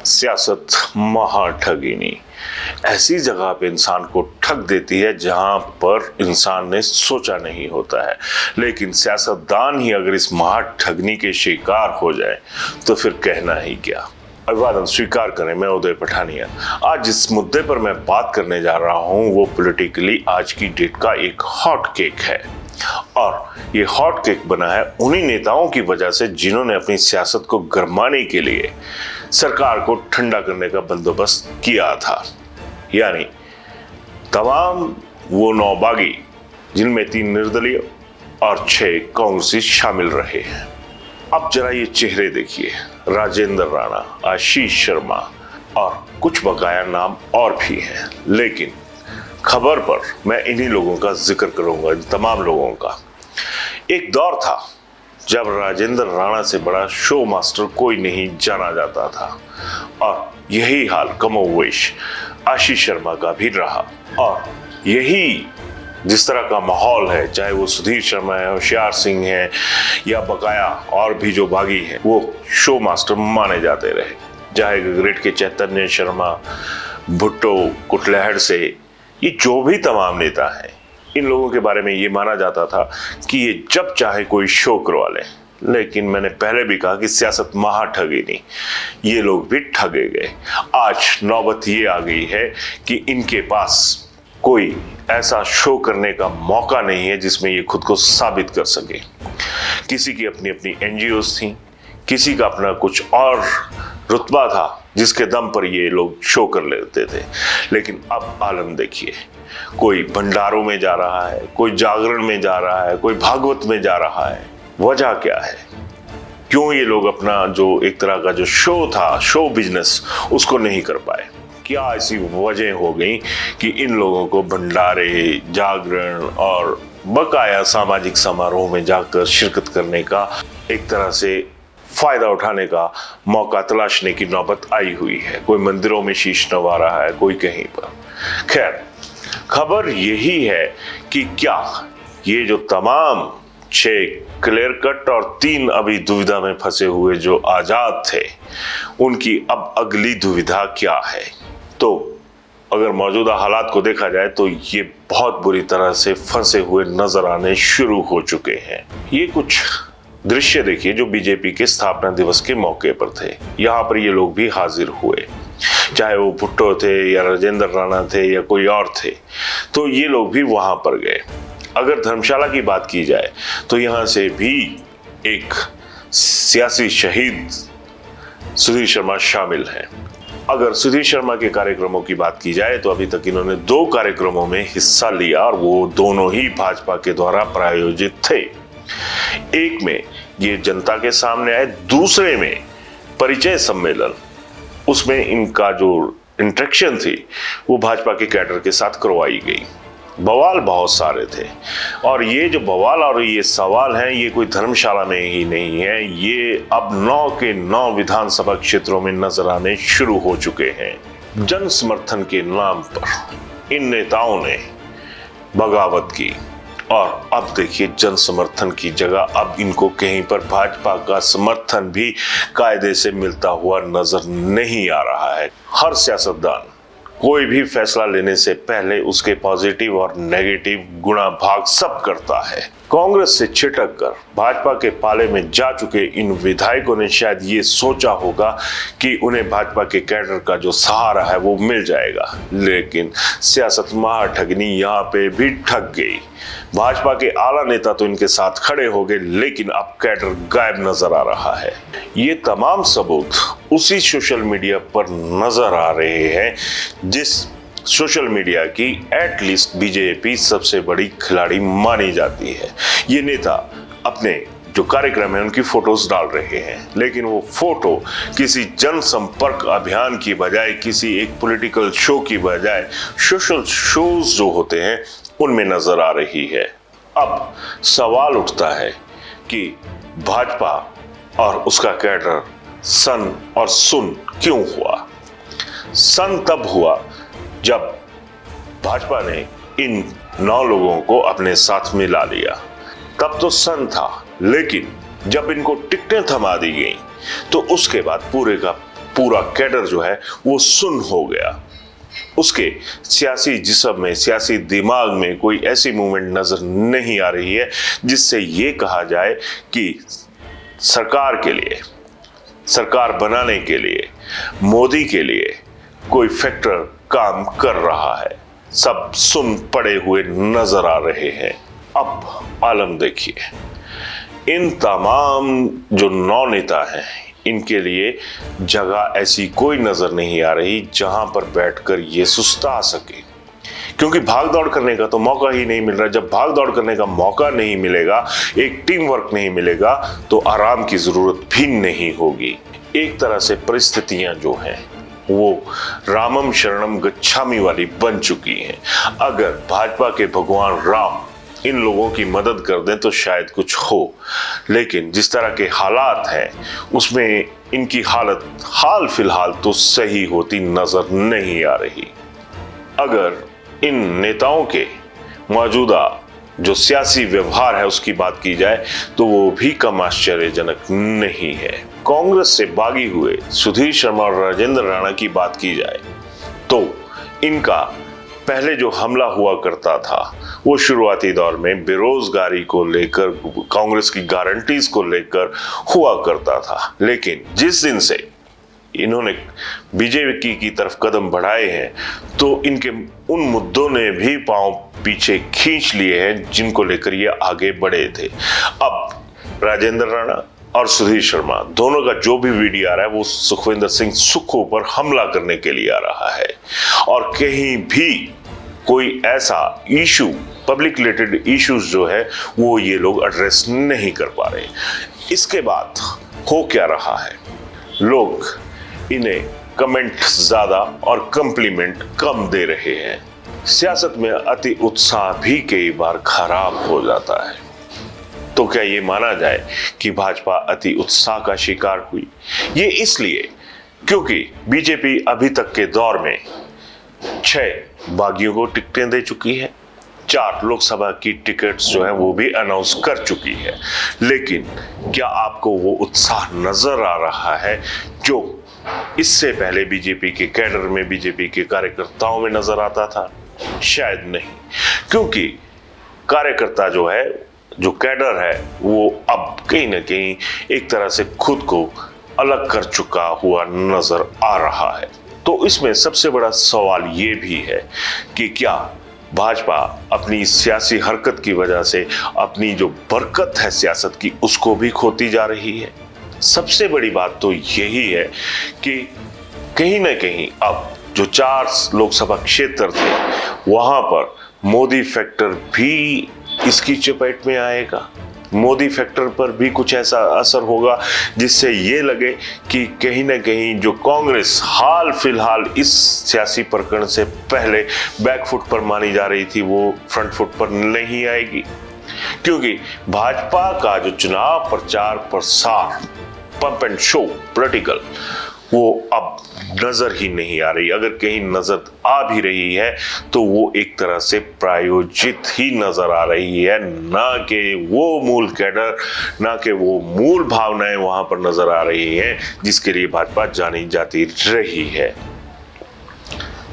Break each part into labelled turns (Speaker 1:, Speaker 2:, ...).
Speaker 1: सियासत महाठगिनी ऐसी जगह पे इंसान को ठग देती है जहां पर इंसान ने सोचा नहीं होता है। लेकिन सियासतदान ही अगर इस महाठगनी के शिकार हो जाए तो फिर कहना ही क्या। अभिवादन स्वीकार करें, मैं उदय पठानिया। आज जिस मुद्दे पर मैं बात करने जा रहा हूं वो पॉलिटिकली आज की डेट का एक हॉट केक है, और ये हॉट केक बना है उन्हीं नेताओं की वजह से जिन्होंने अपनी सियासत को गरमाने के लिए सरकार को ठंडा करने का बंदोबस्त किया था। यानी तमाम वो 9 बागी जिनमें 3 निर्दलीय और 6 कांग्रेसी शामिल रहे हैं। अब जरा ये चेहरे देखिए, राजेंद्र राणा, आशीष शर्मा और कुछ बकाया नाम और भी हैं, लेकिन खबर पर मैं इन्हीं लोगों का जिक्र करूंगा, इन तमाम लोगों का। एक दौर था जब राजेंद्र राणा से बड़ा शो मास्टर कोई नहीं जाना जाता था, और यही हाल कमोवेश आशीष शर्मा का भी रहा। और यही जिस तरह का माहौल है, चाहे वो सुधीर शर्मा है, होशियार सिंह है या बकाया और भी जो बागी हैं, वो शो मास्टर माने जाते रहे। चाहे ग्रेट के चैतन्य शर्मा, भुट्टो, कुटलहड़ से ये जो भी तमाम नेता हैं, इन लोगों के बारे में ये माना जाता था कि ये जब चाहे कोई शो करवा लें। लेकिन मैंने पहले भी कहा कि सियासत महाठगिनी, ये लोग भी ठगे गए। आज नौबत ये आ गई है कि इनके पास कोई ऐसा शो करने का मौका नहीं है जिसमें ये खुद को साबित कर सके। किसी की अपनी अपनी एनजीओस थी, किसी का अपना कुछ और रुतबा था जिसके दम पर ये लोग शो कर लेते थे। लेकिन अब आलम देखिए, कोई भंडारों में जा रहा है, कोई जागरण में जा रहा है, कोई भागवत में जा रहा है। वजह क्या है? क्यों ये लोग अपना जो एक तरह का जो शो था, शो बिजनेस, उसको नहीं कर पाए? क्या ऐसी वजह हो गई कि इन लोगों को भंडारे, जागरण और बकाया सामाजिक समारोह में जाकर शिरकत करने का, एक तरह से फायदा उठाने का मौका तलाशने की नौबत आई हुई है? कोई मंदिरों में शीश नवा रहा है, कोई कहीं पर। खैर, खबर यही है कि क्या ये जो तमाम 6 क्लियर कट और 3 अभी दुविधा में फंसे हुए जो आजाद थे, उनकी अब अगली दुविधा क्या है? तो अगर मौजूदा हालात को देखा जाए तो ये बहुत बुरी तरह से फंसे हुए नजर आने शुरू हो चुके हैं। ये कुछ दृश्य देखिए जो बीजेपी के स्थापना दिवस के मौके पर थे। यहाँ पर ये लोग भी हाजिर हुए, चाहे वो भुट्टो थे या राजेंद्र राणा थे या कोई और थे, तो ये लोग भी वहां पर गए। अगर धर्मशाला की बात की जाए तो यहाँ से भी एक सियासी शहीद सुधीर शर्मा शामिल हैं। अगर सुधीर शर्मा के कार्यक्रमों की बात की जाए तो अभी तक इन्होंने 2 कार्यक्रमों में हिस्सा लिया, और वो दोनों ही भाजपा के द्वारा प्रायोजित थे। एक में ये जनता के सामने आए, दूसरे में परिचय सम्मेलन, उसमें इनका जो इंटरेक्शन थी वो भाजपा के कैडर के साथ करवाई गई। बवाल बहुत सारे थे, और ये जो बवाल और ये सवाल हैं, ये कोई धर्मशाला में ही नहीं है, ये अब 9 के 9 विधानसभा क्षेत्रों में नजर आने शुरू हो चुके हैं। जन समर्थन के नाम पर इन नेताओं ने बगावत की, और अब देखिए जन समर्थन की जगह अब इनको कहीं पर भाजपा का समर्थन भी कायदे से मिलता हुआ नजर नहीं आ रहा है। हर सियासतदान कोई भी फैसला लेने से पहले उसके पॉजिटिव और नेगेटिव गुणा भाग सब करता है। कांग्रेस से छिटक कर भाजपा के पाले में जा चुके इन विधायकों ने शायद ये सोचा होगा कि उन्हें भाजपा के कैडर का जो सहारा है वो मिल जाएगा, लेकिन सियासत महाठगनी यहाँ पे भी ठग गई। भाजपा के आला नेता तो इनके साथ खड़े हो गए, लेकिन अब कैडर गायब नजर आ रहा है। ये तमाम सबूत उसी सोशल मीडिया पर नजर आ रहे हैं जिस सोशल मीडिया की एटलीस्ट बीजेपी सबसे बड़ी खिलाड़ी मानी जाती है। ये नेता अपने जो कार्यक्रम है उनकी फोटोज डाल रहे हैं, लेकिन वो फोटो किसी जनसंपर्क अभियान की बजाय, किसी एक पॉलिटिकल शो की बजाय सोशल शोज जो होते हैं उनमें नजर आ रही है। अब सवाल उठता है कि भाजपा और उसका कैडर सन और सुन क्यों हुआ? सन तब हुआ जब भाजपा ने इन 9 लोगों को अपने साथ मिला लिया, तब तो सन था। लेकिन जब इनको टिकटें थमा दी गई तो उसके बाद पूरे का पूरा कैडर जो है वो सुन्न हो गया। उसके सियासी जिस्म में, सियासी दिमाग में कोई ऐसी मूवमेंट नजर नहीं आ रही है जिससे ये कहा जाए कि सरकार के लिए, सरकार बनाने के लिए, मोदी के लिए कोई फैक्टर काम कर रहा है। सब सुन पड़े हुए नजर आ रहे हैं। अब आलम देखिए, इन तमाम जो 9 नेता हैं, इनके लिए जगह ऐसी कोई नजर नहीं आ रही जहां पर बैठकर ये सुस्ता सके, क्योंकि भाग दौड़ करने का तो मौका ही नहीं मिल रहा। जब भाग दौड़ करने का मौका नहीं मिलेगा, एक टीम वर्क नहीं मिलेगा, तो आराम की जरूरत भी नहीं होगी। एक तरह से परिस्थितियां जो हैं वो रामम शरणम गच्छामि वाली बन चुकी हैं। अगर भाजपा के भगवान राम इन लोगों की मदद कर दें तो शायद कुछ हो, लेकिन जिस तरह के हालात हैं उसमें इनकी हालत हाल फिलहाल तो सही होती नजर नहीं आ रही। अगर इन नेताओं के मौजूदा जो सियासी व्यवहार है उसकी बात की जाए तो वो भी कम आश्चर्यजनक नहीं है। कांग्रेस से बागी हुए सुधीर शर्मा और राजेंद्र राणा की बात की जाए तो इनका पहले जो हमला हुआ करता था वो शुरुआती दौर में बेरोजगारी को लेकर, कांग्रेस की गारंटीज को लेकर हुआ करता था। लेकिन जिस दिन से इन्होंने बीजेपी की तरफ कदम बढ़ाए हैं तो इनके उन मुद्दों ने भी पांव पीछे खींच लिए हैं जिनको लेकर ये आगे बढ़े थे। अब राजेंद्र राणा और सुधीर शर्मा दोनों का जो भी वीडियो आ रहा है वो सुखविंदर सिंह सुक्खू पर हमला करने के लिए आ रहा है, और कहीं भी कोई ऐसा इशू, पब्लिक रिलेटेड इश्यूज जो है वो ये लोग एड्रेस नहीं कर पा रहे। इसके बाद हो क्या रहा है, लोग इन्हें कमेंट ज्यादा और कम्प्लीमेंट कम दे रहे हैं। सियासत में अति उत्साह भी कई बार खराब हो जाता है। तो क्या ये माना जाए कि भाजपा अति उत्साह का शिकार हुई? ये इसलिए क्योंकि बीजेपी अभी तक के दौर में 6 बागियों को टिकटें दे चुकी है, 4 लोकसभा की टिकट्स जो है वो भी अनाउंस कर चुकी है। लेकिन क्या आपको वो उत्साह नजर आ रहा है जो इससे पहले बीजेपी के कैडर में, बीजेपी के कार्यकर्ताओं में नजर आता था? शायद नहीं, क्योंकि कार्यकर्ता जो है, जो कैडर है, वो अब कहीं ना कहीं एक तरह से खुद को अलग कर चुका हुआ नजर आ रहा है। तो इसमें सबसे बड़ा सवाल ये भी है कि क्या भाजपा अपनी सियासी हरकत की वजह से अपनी जो बरकत है सियासत की उसको भी खोती जा रही है? सबसे बड़ी बात तो यही है कि कहीं ना कहीं अब जो 4 लोकसभा क्षेत्र थे वहां पर मोदी फैक्टर भी इसकी चपेट में आएगा। मोदी फैक्टर पर भी कुछ ऐसा असर होगा जिससे ये लगे कि कहीं ना कहीं जो कांग्रेस हाल फिलहाल इस सियासी प्रकरण से पहले बैकफुट पर मानी जा रही थी वो फ्रंट फुट पर नहीं आएगी, क्योंकि भाजपा का जो चुनाव प्रचार प्रसार, पंप एंड शो पॉलिटिकल, वो अब नजर ही नहीं आ रही। अगर कहीं नजर आ भी रही है तो वो एक तरह से प्रायोजित ही नजर आ रही है, ना कि वो मूल कैडर, ना कि वो मूल भावनाएं वहां पर नजर आ रही हैं जिसके लिए भाजपा जानी जाती रही है।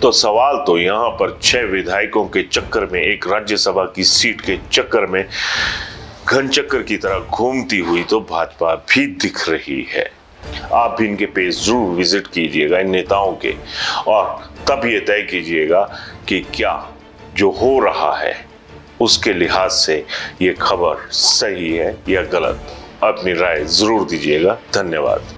Speaker 1: तो सवाल तो यहां पर 6 विधायकों के चक्कर में, एक राज्यसभा की सीट के चक्कर में घन चक्कर की तरह घूमती हुई तो भाजपा भी दिख रही है। आप भी इनके पेज जरूर विजिट कीजिएगा, इन नेताओं के, और तब ये तय कीजिएगा कि क्या जो हो रहा है उसके लिहाज से ये खबर सही है या गलत। अपनी राय जरूर दीजिएगा। धन्यवाद।